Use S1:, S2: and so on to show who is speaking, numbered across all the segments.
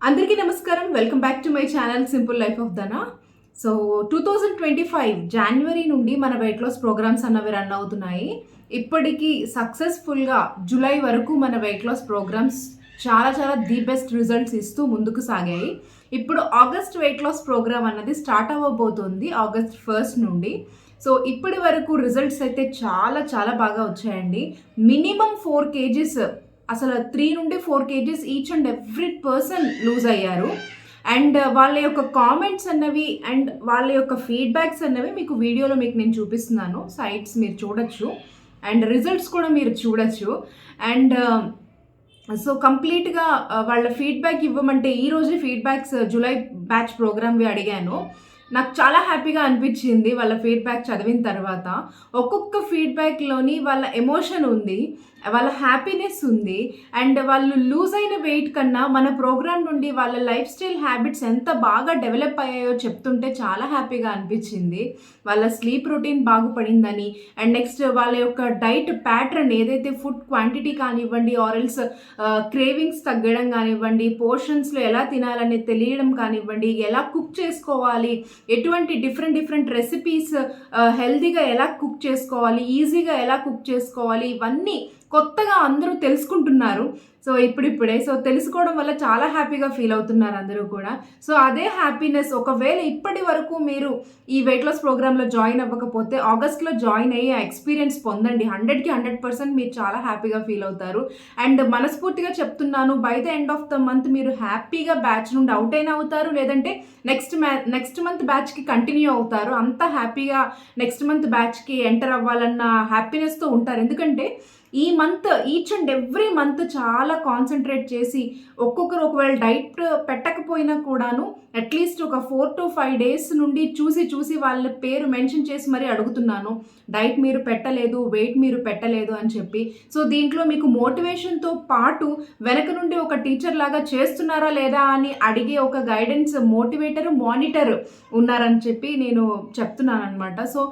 S1: అందరికీ నమస్కారం. Welcome back to my channel simple life of Dhana. So 2025 జనవరి నుండి మన వెయిట్ లాస్ ప్రోగ్రామ్స్ అన్నవి రన్ అవుతున్నాయి. ఇప్పటికీ సక్సెస్ఫుల్గా జూలై వరకు మన వెయిట్ లాస్ ప్రోగ్రామ్స్ చాలా ది బెస్ట్ రిజల్ట్స్ ఇస్తూ ముందుకు సాగాయి. ఇప్పుడు ఆగస్ట్ వెయిట్ లాస్ ప్రోగ్రామ్ అన్నది స్టార్ట్ అవ్వబోతుంది ఆగస్ట్ 1 నుండి. సో ఇప్పటి వరకు రిజల్ట్స్ అయితే చాలా బాగా వచ్చాయండి. మినిమం 4 kgs, అసలు 3 నుండి 4 kgs each and every person lose అయ్యారు. అండ్ వాళ్ళ యొక్క కామెంట్స్ అన్నవి అండ్ వాళ్ళ యొక్క ఫీడ్బ్యాక్స్ అన్నవి మీకు వీడియోలో నేను చూపిస్తున్నాను. సైట్స్ మీరు చూడొచ్చు అండ్ రిజల్ట్స్ కూడా మీరు చూడొచ్చు. అండ్ సో కంప్లీట్గా వాళ్ళ ఫీడ్బ్యాక్ ఇవ్వమంటే ఈరోజు ఫీడ్బ్యాక్స్ జూలై బ్యాచ్ ప్రోగ్రామ్వి అడిగాను. నాకు చాలా హ్యాపీగా అనిపించింది వాళ్ళ ఫీడ్బ్యాక్ చదివిన తర్వాత. ఒక్కొక్క ఫీడ్బ్యాక్లోని వాళ్ళ ఎమోషన్ ఉంది, వాళ్ళ హ్యాపీనెస్ ఉంది. అండ్ వాళ్ళు లూజ్ అయిన వెయిట్ కన్నా మన ప్రోగ్రామ్ నుండి వాళ్ళ లైఫ్ స్టైల్ హ్యాబిట్స్ ఎంత బాగా డెవలప్ అయ్యాయో చెప్తుంటే చాలా హ్యాపీగా అనిపించింది. వాళ్ళ స్లీప్ రొటీన్ బాగుపడిందని అండ్ నెక్స్ట్ వాళ్ళ యొక్క డైట్ ప్యాటర్న్ ఏదైతే ఫుడ్ క్వాంటిటీ కానివ్వండి, ఆరల్స్ క్రేవింగ్స్ తగ్గడం కానివ్వండి, పోర్షన్స్లో ఎలా తినాలని తెలియడం కానివ్వండి, ఎలా కుక్ చేసుకోవాలి, ఎటువంటి డిఫరెంట్ రెసిపీస్ హెల్తీగా ఎలా కుక్ చేసుకోవాలి, ఈజీగా ఎలా కుక్ చేసుకోవాలి, ఇవన్నీ కొత్తగా అందరూ తెలుసుకుంటున్నారు. సో ఇప్పుడిప్పుడే తెలుసుకోవడం వల్ల చాలా హ్యాపీగా ఫీల్ అవుతున్నారు అందరూ కూడా. సో అదే హ్యాపీనెస్ ఒకవేళ ఇప్పటి వరకు మీరు ఈ వెయిట్ లాస్ ప్రోగ్రాంలో జాయిన్ అవ్వకపోతే ఆగస్ట్లో జాయిన్ అయ్యి ఆ ఎక్స్పీరియన్స్ పొందండి. 100% మీరు చాలా హ్యాపీగా ఫీల్ అవుతారు. అండ్ మనస్ఫూర్తిగా చెప్తున్నాను, by the end of the month మీరు హ్యాపీగా బ్యాచ్ నుండి అవుట్ అయినా అవుతారు, లేదంటే నెక్స్ట్ మంత్ బ్యాచ్కి కంటిన్యూ అవుతారు. అంత హ్యాపీగా నెక్స్ట్ మంత్ బ్యాచ్కి ఎంటర్ అవ్వాలన్న హ్యాపీనెస్తో ఉంటారు. ఎందుకంటే ఈ month each and every month చాలా కాన్సన్ట్రేట్ చేసి ఒక్కొక్కరు ఒకవేళ డైట్ పెట్టకపోయినా కూడాను అట్లీస్ట్ ఒక 4 to 5 days నుండి చూసి వాళ్ళ పేరు మెన్షన్ చేసి మరీ అడుగుతున్నాను, డైట్ మీరు పెట్టలేదు, వెయిట్ మీరు పెట్టలేదు అని చెప్పి. సో దీంట్లో మీకు మోటివేషన్తో పాటు వెనక నుండి ఒక టీచర్ లాగా చేస్తున్నారా లేదా అని అడిగే ఒక గైడెన్స్ మోటివేటర్ మానిటర్ ఉన్నారని చెప్పి నేను చెప్తున్నాను అనమాట. సో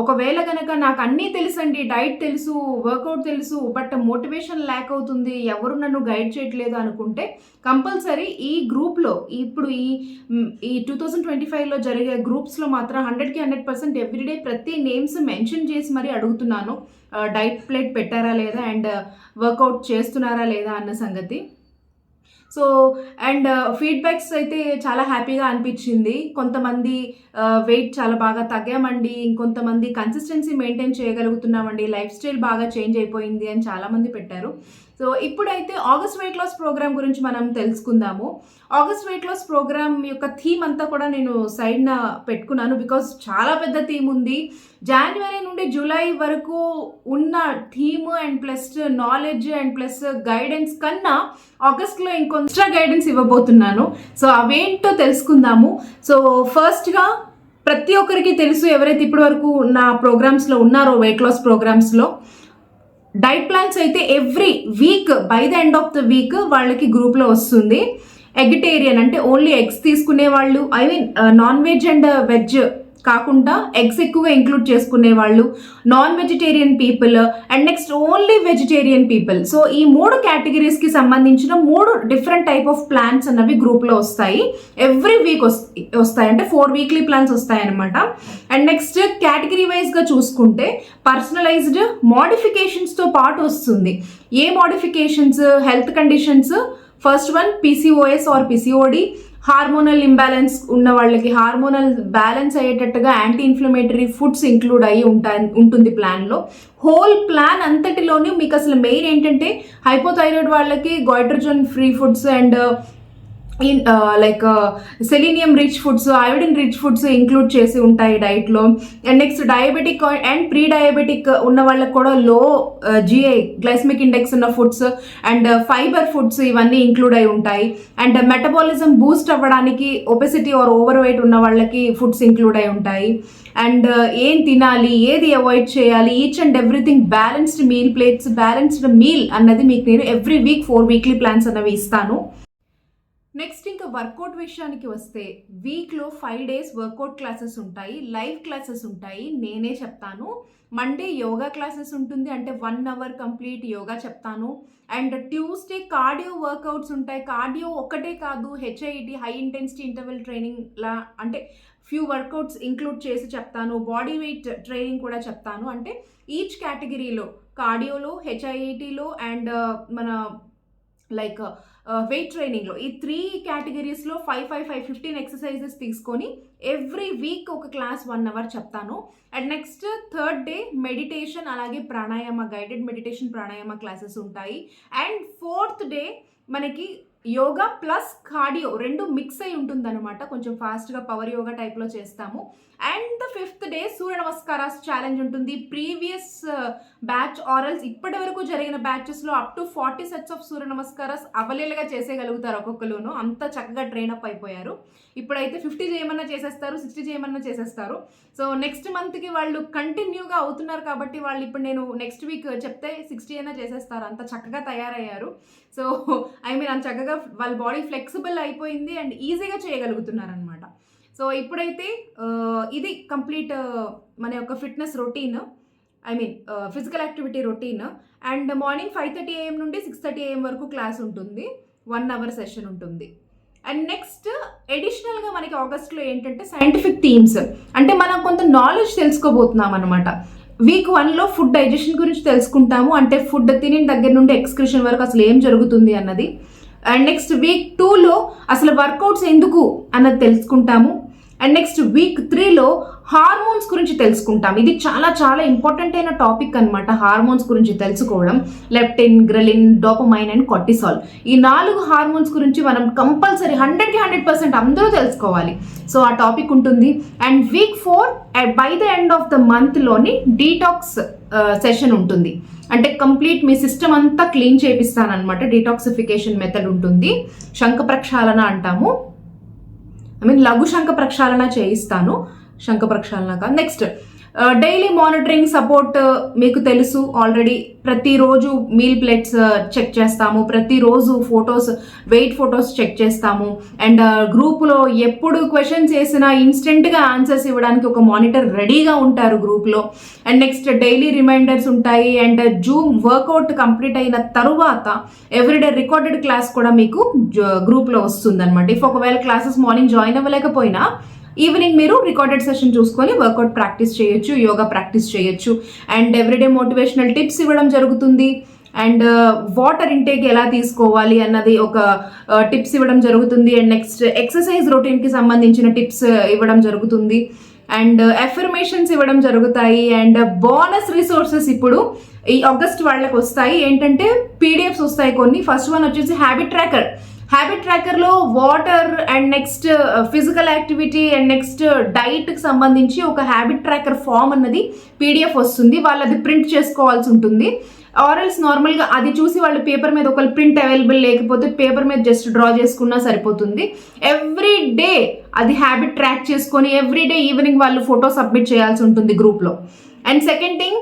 S1: ఒకవేళ కనుక నాకు అన్నీ తెలుసండి, డైట్ తెలుసు, వర్కౌట్ తెలుసు, బట్ మోటివేషన్ ల్యాక్ అవుతుంది, ఎవరు నన్ను గైడ్ చేయట్లేదు అనుకుంటే కంపల్సరీ ఈ గ్రూప్లో ఇప్పుడు ఈ 2025లో జరిగే గ్రూప్స్లో మాత్రం 100% ఎవ్రీడే ప్రతి నేమ్స్ మెన్షన్ చేసి మరీ అడుగుతున్నాను, డైట్ ప్లేట్ పెట్టారా లేదా అండ్ వర్కౌట్ చేస్తున్నారా లేదా అన్న సంగతి. సో అండ్ ఫీడ్బ్యాక్స్ అయితే చాలా హ్యాపీగా అనిపించింది. కొంతమంది వెయిట్ చాలా బాగా తగ్గామండి, ఇంకొంతమంది కన్సిస్టెన్సీ మెయింటైన్ చేయగలుగుతున్నామండి, లైఫ్ స్టైల్ బాగా చేంజ్ అయిపోయింది అని చాలామంది పెట్టారు. సో ఇప్పుడైతే ఆగస్ట్ వెయిట్ లాస్ ప్రోగ్రామ్ గురించి మనం తెలుసుకుందాము. ఆగస్ట్ వెయిట్ లాస్ ప్రోగ్రామ్ యొక్క థీమ్ అంతా కూడా నేను సైడ్న పెట్టుకున్నాను, బికాస్ చాలా పెద్ద థీమ్ ఉంది. జనవరి నుండి జూలై వరకు ఉన్న theme and plus knowledge and plus guidance కన్నా ఆగస్ట్లో ఇంకొంచెం గైడెన్స్ ఇవ్వబోతున్నాను. సో అవేంటో తెలుసుకుందాము. సో ఫస్ట్గా ప్రతి ఒక్కరికి తెలుసు, ఎవరైతే ఇప్పటి వరకు నా ప్రోగ్రామ్స్లో ఉన్నారో వెయిట్ లాస్ ప్రోగ్రామ్స్లో డైట్ ప్లాన్స్ అయితే every week by the end of the week వాళ్ళకి గ్రూప్లో వస్తుంది. ఎగ్టేరియన్ అంటే ఓన్లీ ఎగ్స్ తీసుకునే వాళ్ళు, I mean non veg and veg కాకుండా ఎగ్స్ ఎక్కువగా ఇంక్లూడ్ చేసుకునే వాళ్ళు, non vegetarian people and next only vegetarian people. So ఈ 3 కేటగిరీస్కి సంబంధించిన 3 డిఫరెంట్ టైప్ ఆఫ్ ప్లాన్స్ అన్నవి గ్రూప్లో వస్తాయి. ఎవ్రీ వీక్ వస్తాయి, అంటే 4 వీక్లీ ప్లాన్స్ వస్తాయి అనమాట. అండ్ నెక్స్ట్ కేటగిరీ వైజ్గా చూసుకుంటే పర్సనలైజ్డ్ మోడిఫికేషన్స్తో పాటు వస్తుంది. ఏ modifications? Health conditions. First one PCOS or PCOD, hormonal imbalance ఉన్న వాళ్ళకి హార్మోనల్ బ్యాలెన్స్ అయ్యేటట్టుగా యాంటీ ఇన్ఫ్లమేటరీ ఫుడ్స్ ఇంక్లూడ్ అయ్యి ఉంటుంది ప్లాన్లో. హోల్ ప్లాన్ అంతటిలోనే మీకు అసలు మెయిన్ ఏంటంటే హైపోథైరాయిడ్ వాళ్ళకి goitrogen free foods and like selenium rich foods, iodine rich foods include చేసి ఉంటాయి డైట్లో. And next diabetic and pre diabetic ఉన్న వాళ్ళకి కూడా లో GI గ్లైసమిక్ ఇండెక్స్ ఉన్న ఫుడ్స్ అండ్ ఫైబర్ ఫుడ్స్ ఇవన్నీ ఇంక్లూడ్ అయి ఉంటాయి. అండ్ మెటబాలిజం బూస్ట్ అవ్వడానికి ఒబెసిటీ ఆర్ ఓవర్ వెయిట్ ఉన్న వాళ్ళకి ఫుడ్స్ ఇంక్లూడ్ అయి ఉంటాయి. అండ్ ఏం తినాలి, ఏది అవాయిడ్ చేయాలి, each and everything balanced meal plates, balanced meal అన్నది మీకు నేను ఎవ్రీ వీక్ 4 వీక్లీ ప్లాన్స్ అన్నవి ఇస్తాను. నెక్స్ట్ ఇంకా వర్కౌట్ విషయానికి వస్తే వీక్లో 5 days వర్కౌట్ క్లాసెస్ ఉంటాయి, లైవ్ క్లాసెస్ ఉంటాయి, నేనే చెప్తాను. మండే యోగా క్లాసెస్ ఉంటుంది, అంటే 1 hour కంప్లీట్ యోగా చెప్తాను. అండ్ ట్యూస్డే కార్డియో వర్కౌట్స్ ఉంటాయి. కార్డియో ఒక్కటే కాదు, HIT high intensity interval training లా అంటే ఫ్యూ వర్కౌట్స్ ఇంక్లూడ్ చేసి చెప్తాను. బాడీ వెయిట్ ట్రైనింగ్ కూడా చెప్తాను. అంటే ఈచ్ కేటగిరీలో కార్డియోలో, హెచ్ఐఐటిలో అండ్ మన లైక్ వెయిట్ ట్రైనింగ్లో ఈ 3 కేటగిరీస్లో 15 ఎక్సర్సైజెస్ తీసుకొని ఎవ్రీ వీక్ ఒక క్లాస్ 1 hour చెప్తాను. And next third day meditation అలాగే pranayama, guided meditation pranayama classes ఉంటాయి. అండ్ ఫోర్త్ డే మనకి యోగా ప్లస్ కార్డియో 2 మిక్స్ అయి ఉంటుందన్నమాట. కొంచెం ఫాస్ట్గా పవర్ యోగా టైప్లో చేస్తాము. And the 5th day Surya నమస్కారాస్ challenge ఉంటుంది. ప్రీవియస్ బ్యాచ్ ఆర్ఎల్స్ ఇప్పటి వరకు జరిగిన బ్యాచెస్లో అప్ టు 40 sets ఆఫ్ సూర్య నమస్కారాస్ అవలీలుగా చేసేయగలుగుతారు ఒక్కొక్కరును. అంత చక్కగా ట్రైన్ అప్ అయిపోయారు. ఇప్పుడైతే 50 చేయమన్నా చేసేస్తారు, 60 చేయమన్నా చేసేస్తారు. సో నెక్స్ట్ మంత్కి వాళ్ళు కంటిన్యూగా అవుతున్నారు కాబట్టి వాళ్ళు ఇప్పుడు నేను నెక్స్ట్ వీక్ చెప్తే 60 అయినా చేసేస్తారు. అంత చక్కగా తయారయ్యారు. సో అంత చక్కగా వాళ్ళ బాడీ ఫ్లెక్సిబుల్ అయిపోయింది అండ్ ఈజీగా చేయగలుగుతున్నారు అనమాట. సో ఇప్పుడైతే ఇది కంప్లీట్ మన యొక్క fitness routine, physical activity routine. And morning 5:30 AM నుండి 6:30 AM వరకు క్లాస్ ఉంటుంది, 1 hour సెషన్ ఉంటుంది. అండ్ నెక్స్ట్ ఎడిషనల్గా మనకి ఆగస్ట్లో ఏంటంటే సైంటిఫిక్ థీమ్స్, అంటే మనం కొంత నాలెడ్జ్ తెలుసుకోబోతున్నాం అనమాట. వీక్ 1లో ఫుడ్ డైజెషన్ గురించి తెలుసుకుంటాము, అంటే ఫుడ్ తినిన దగ్గర నుండి ఎక్స్క్రిషన్ వరకు అసలు ఏం జరుగుతుంది అన్నది. అండ్ నెక్స్ట్ వీక్ 2లో అసలు వర్కౌట్స్ ఎందుకు అన్నది తెలుసుకుంటాము. అండ్ నెక్స్ట్ వీక్ 3లో హార్మోన్స్ గురించి తెలుసుకుంటాం. ఇది చాలా చాలా ఇంపార్టెంట్ అయిన టాపిక్ అనమాట, హార్మోన్స్ గురించి తెలుసుకోవడం. Leptin, ghrelin, dopamine and cortisol, ఈ 4 హార్మోన్స్ గురించి మనం కంపల్సరీ 100% అందరూ తెలుసుకోవాలి. సో ఆ టాపిక్ ఉంటుంది. And week 4 by the end of the మంత్లోని డీటాక్స్ సెషన్ ఉంటుంది. అంటే కంప్లీట్ మీ సిస్టమ్ అంతా క్లీన్ చేపిస్తాను అనమాట. డీటాక్సిఫికేషన్ మెథడ్ ఉంటుంది, శంఖ ప్రక్షాళన అంటాము. లఘు శంఖ ప్రక్షాళన చేయిస్తాను, శంఖ ప్రక్షాళన కాదు. నెక్స్ట్ డైలీ మానిటరింగ్ సపోర్ట్ మీకు తెలుసు ఆల్రెడీ. ప్రతిరోజు మీల్ ప్లేట్స్ చెక్ చేస్తాము, ప్రతిరోజు వెయిట్ ఫొటోస్ చెక్ చేస్తాము. అండ్ గ్రూప్లో ఎప్పుడు క్వశ్చన్స్ వేసినా ఇన్స్టెంట్గా ఆన్సర్స్ ఇవ్వడానికి ఒక మానిటర్ రెడీగా ఉంటారు గ్రూప్లో. అండ్ నెక్స్ట్ డైలీ రిమైండర్స్ ఉంటాయి. అండ్ జూమ్ వర్కౌట్ కంప్లీట్ అయిన తరువాత ఎవ్రీడే రికార్డెడ్ క్లాస్ కూడా మీకు గ్రూప్లో వస్తుంది అనమాట. ఇఫ్ ఒకవేళ క్లాసెస్ మార్నింగ్ జాయిన్ అవ్వలేకపోయినా ఈవినింగ్ మీరు రికార్డెడ్ సెషన్ చూసుకొని వర్కౌట్ ప్రాక్టీస్ చేయొచ్చు, యోగా ప్రాక్టీస్ చేయొచ్చు. అండ్ ఎవ్రీడే మోటివేషనల్ టిప్స్ ఇవ్వడం జరుగుతుంది. అండ్ వాటర్ ఇంటేక్ ఎలా తీసుకోవాలి అన్నది ఒక టిప్స్ ఇవ్వడం జరుగుతుంది. అండ్ నెక్స్ట్ ఎక్సర్సైజ్ రొటీన్కి సంబంధించిన టిప్స్ ఇవ్వడం జరుగుతుంది. అండ్ ఎఫర్మేషన్స్ ఇవ్వడం జరుగుతాయి. అండ్ బోనస్ రిసోర్సెస్ ఇప్పుడు ఈ ఆగస్ట్ వాళ్ళకి వస్తాయి. ఏంటంటే పీడిఎఫ్స్ వస్తాయి కొన్ని. ఫస్ట్ వన్ వచ్చేసి హ్యాబిట్ ట్రాకర్లో water and next physical activity and next డైట్కి సంబంధించి ఒక హ్యాబిట్ ట్రాకర్ ఫామ్ అన్నది పీడిఎఫ్ వస్తుంది. వాళ్ళు అది ప్రింట్ చేసుకోవాల్సి ఉంటుంది. ఆర్ఎల్స్ నార్మల్గా అది చూసి వాళ్ళు పేపర్ మీద ఒకళ్ళు ప్రింట్ అవైలబుల్ లేకపోతే పేపర్ మీద జస్ట్ డ్రా చేసుకున్నా సరిపోతుంది. ఎవ్రీ డే అది హ్యాబిట్ ట్రాక్ చేసుకొని ఎవ్రీ డే ఈవినింగ్ వాళ్ళు ఫోటో సబ్మిట్ చేయాల్సి ఉంటుంది గ్రూప్లో. And second thing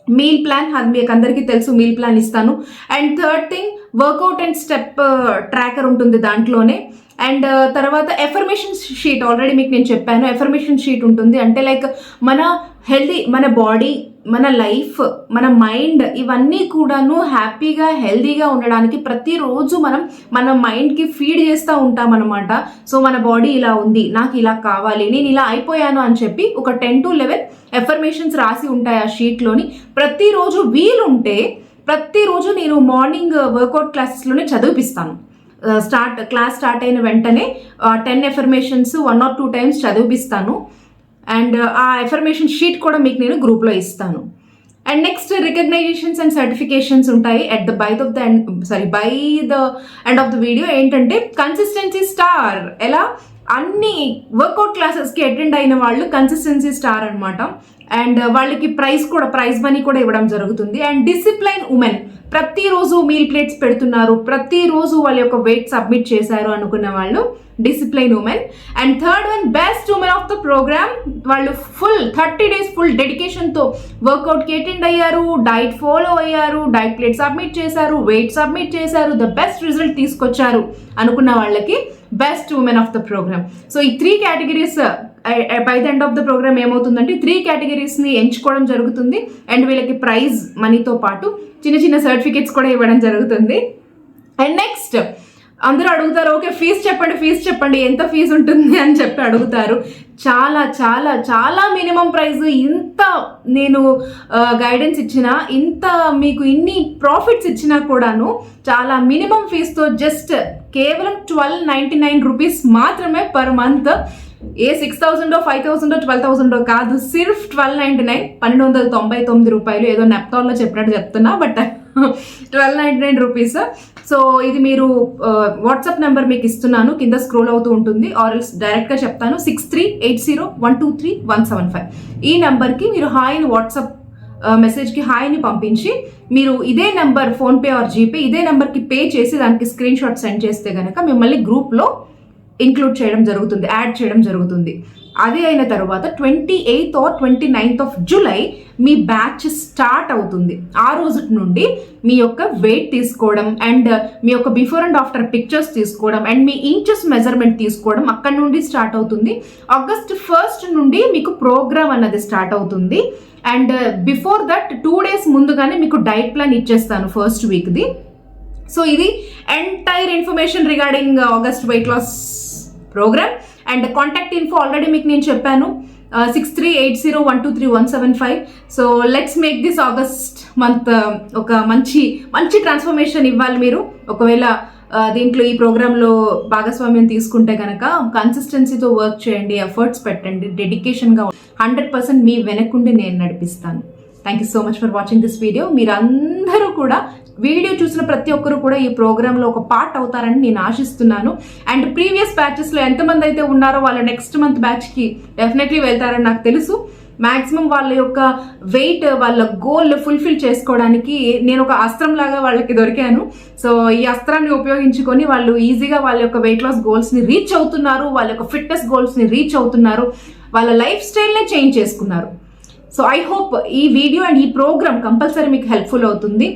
S1: meal plan, అది మీకు అందరికీ తెలుసు, మీల్ ప్లాన్ ఇస్తాను. And third thing workout and step tracker ఉంటుంది దాంట్లోనే. అండ్ తర్వాత ఎఫర్మేషన్ షీట్ ఆల్రెడీ మీకు నేను చెప్పాను. ఎఫర్మేషన్ షీట్ ఉంటుంది, అంటే లైక్ మన మన బాడీ, మన లైఫ్, మన మైండ్ ఇవన్నీ కూడాను హ్యాపీగా హెల్దీగా ఉండడానికి ప్రతిరోజు మనం మన మైండ్కి ఫీడ్ చేస్తూ ఉంటాం అనమాట. సో మన బాడీ ఇలా ఉంది, నాకు ఇలా కావాలి, నేను ఇలా అయిపోయాను అని చెప్పి ఒక 10 to 11 ఎఫర్మేషన్స్ రాసి ఉంటాయి ఆ షీట్లోని. ప్రతిరోజు వీలుంటే ప్రతిరోజు నేను మార్నింగ్ వర్కౌట్ క్లాసెస్లోనే చదివిపిస్తాను. క్లాస్ స్టార్ట్ అయిన వెంటనే 10 ఎఫర్మేషన్స్ 1 or 2 times చదివిపిస్తాను. అండ్ ఆ ఎఫర్మేషన్ షీట్ కూడా మీకు నేను గ్రూప్లో ఇస్తాను. And next recognitions and certifications ఉంటాయి by the end of the video. ఏంటంటే కన్సిస్టెన్సీ స్టార్, ఎలా అన్ని వర్కౌట్ క్లాసెస్కి అటెండ్ అయిన వాళ్ళు కన్సిస్టెన్సీ స్టార్ అనమాట. అండ్ వాళ్ళకి ప్రైజ్ మనీ కూడా ఇవ్వడం జరుగుతుంది. అండ్ డిసిప్లైన్ ఉమెన్, ప్రతిరోజు మీల్ ప్లేట్స్ పెడుతున్నారు, ప్రతిరోజు వాళ్ళ యొక్క వెయిట్ సబ్మిట్ చేశారు అనుకున్న వాళ్ళు discipline women. And third one best women of the program. వాళ్ళు ఫుల్ 30 days ఫుల్ డెడికేషన్తో వర్కౌట్కి అటెండ్ అయ్యారు, డైట్ ఫాలో అయ్యారు, డైట్ ప్లేట్ సబ్మిట్ చేశారు, వెయిట్ సబ్మిట్ చేశారు, ద బెస్ట్ రిజల్ట్ తీసుకొచ్చారు అనుకున్న వాళ్ళకి best women of the program. So ఈ 3 categories by the end of the program ఏమవుతుందంటే 3 categories-ని ఎంచుకోవడం జరుగుతుంది. అండ్ వీళ్ళకి ప్రైజ్ మనీతో పాటు చిన్న చిన్న సర్టిఫికేట్స్ కూడా ఇవ్వడం జరుగుతుంది. అండ్ నెక్స్ట్ అందరూ అడుగుతారు, ఓకే ఫీజు చెప్పండి ఎంత ఫీజు ఉంటుంది అని చెప్పి అడుగుతారు. చాలా చాలా చాలా మినిమం ప్రైస్. ఇంత నేను గైడెన్స్ ఇచ్చినా, ఇంత మీకు ఇన్ని ప్రాఫిట్స్ ఇచ్చినా కూడాను చాలా మినిమం ఫీజుతో జస్ట్ కేవలం 1299 రూపీస్ మాత్రమే పర్ మంత్. ఏ 6000 5000 12,000 కాదు, సిర్ఫ్ 1299, 1299 రూపాయలు. ఏదో నెప్టాల్లో చెప్పినట్టు చెప్తున్నా, బట్ 1299 రూపీస్. సో ఇది మీరు వాట్సాప్ నెంబర్ మీకు ఇస్తున్నాను, కింద స్క్రోల్ అవుతూ ఉంటుంది, ఆర్ఎల్స్ డైరెక్ట్గా చెప్తాను. 6380123175 ఈ నెంబర్కి మీరు హాయ్ని వాట్సాప్ మెసేజ్కి హాయ్ని పంపించి మీరు ఇదే నెంబర్ ఫోన్పే ఆర్ జీపే ఇదే నెంబర్కి పే చేసి దానికి స్క్రీన్ షాట్ సెండ్ చేస్తే కనుక మిమ్మల్ని గ్రూప్లో ఇంక్లూడ్ చేయడం జరుగుతుంది, యాడ్ చేయడం జరుగుతుంది. అది అయిన తర్వాత 28th or 29th of July me batch start అవుతుంది. ఆ రోజు నుండి మీ యొక్క వెయిట్ తీసుకోవడం అండ్ మీ యొక్క బిఫోర్ అండ్ ఆఫ్టర్ పిక్చర్స్ తీసుకోవడం అండ్ మీ ఇంచెస్ మెజర్మెంట్ తీసుకోవడం అక్కడ నుండి స్టార్ట్ అవుతుంది. August 1st నుండి మీకు ప్రోగ్రామ్ అన్నది స్టార్ట్ అవుతుంది. అండ్ బిఫోర్ దట్ 2 days ముందుగానే మీకు డైట్ ప్లాన్ ఇచ్చేస్తాను ఫస్ట్ వీక్ది. సో ఇది entire information regarding August weight loss program. And contact info already మీకు నేను చెప్పాను, 6380123175. So let's make this August month ఒక మంచి ట్రాన్స్ఫర్మేషన్ ఇవ్వాలి మీరు. ఒకవేళ దీంట్లో ఈ ప్రోగ్రాంలో భాగస్వామ్యం తీసుకుంటే కనుక కన్సిస్టెన్సీతో వర్క్ చేయండి, ఎఫర్ట్స్ పెట్టండి, డెడికేషన్గా 100% మీ వెనకుండి నేను నడిపిస్తాను. Thank you so much for watching this video. మీరందరూ కూడా వీడియో చూసిన ప్రతి ఒక్కరు కూడా ఈ ప్రోగ్రాంలో ఒక పార్ట్ అవుతారని నేను ఆశిస్తున్నాను. అండ్ ప్రీవియస్ బ్యాచెస్లో ఎంతమంది అయితే ఉన్నారో వాళ్ళు నెక్స్ట్ మంత్ బ్యాచ్కి డెఫినెట్లీ వెళ్తారని నాకు తెలుసు. మ్యాక్సిమం వాళ్ళ యొక్క వెయిట్, వాళ్ళ గోల్ ఫుల్ఫిల్ చేసుకోవడానికి నేను ఒక అస్త్రం లాగా వాళ్ళకి దొరికాను. సో ఈ అస్త్రాన్ని ఉపయోగించుకొని వాళ్ళు ఈజీగా వాళ్ళ యొక్క వెయిట్ లాస్ గోల్స్ని రీచ్ అవుతున్నారు, వాళ్ళ యొక్క ఫిట్నెస్ గోల్స్ని రీచ్ అవుతున్నారు, వాళ్ళ లైఫ్ స్టైల్నే చేంజ్ చేసుకున్నారు. సో ఐ హోప్ ఈ వీడియో అండ్ ఈ ప్రోగ్రామ్ కంపల్సరీ మీకు హెల్ప్ఫుల్ అవుతుంది.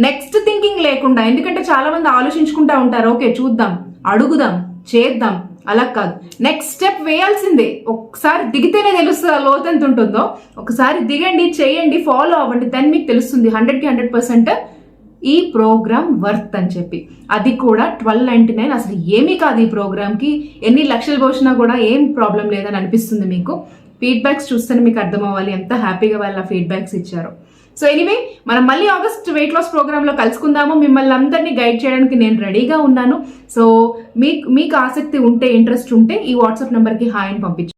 S1: నెక్స్ట్ థింకింగ్ లేకుండా, ఎందుకంటే చాలా మంది ఆలోచించుకుంటా ఉంటారు, ఓకే చూద్దాం, అడుగుదాం, చేద్దాం, అలా కాదు, నెక్స్ట్ స్టెప్ వేయాల్సిందే. ఒకసారి దిగితేనే తెలుస్తుంది ఆ లోతు ఎంత ఉంటుందో. ఒకసారి దిగండి, చేయండి, ఫాలో అవ్వండి, దెన్ మీకు తెలుస్తుంది 100% ఈ ప్రోగ్రామ్ వర్త్ అని చెప్పి. అది కూడా 1299. అసలు ఏమీ కాదు ఈ ప్రోగ్రామ్కి, ఎన్ని లక్షలు పోసినా కూడా ఏం ప్రాబ్లం లేదని అనిపిస్తుంది మీకు. ఫీడ్బ్యాక్స్ చూస్తేనే మీకు అర్థం అవ్వాలి ఎంత హ్యాపీగా వాళ్ళ ఫీడ్బ్యాక్స్ ఇచ్చారు. సో ఎనీవే, మనం మళ్ళీ ఆగస్ట్ వెయిట్ లాస్ ప్రోగ్రాంలో కలుసుకుందాము. మిమ్మల్ని అందరినీ గైడ్ చేయడానికి నేను రెడీగా ఉన్నాను. సో మీకు ఆసక్తి ఉంటే, ఇంట్రెస్ట్ ఉంటే ఈ వాట్సాప్ నెంబర్కి హాయ్ అని పంపించండి.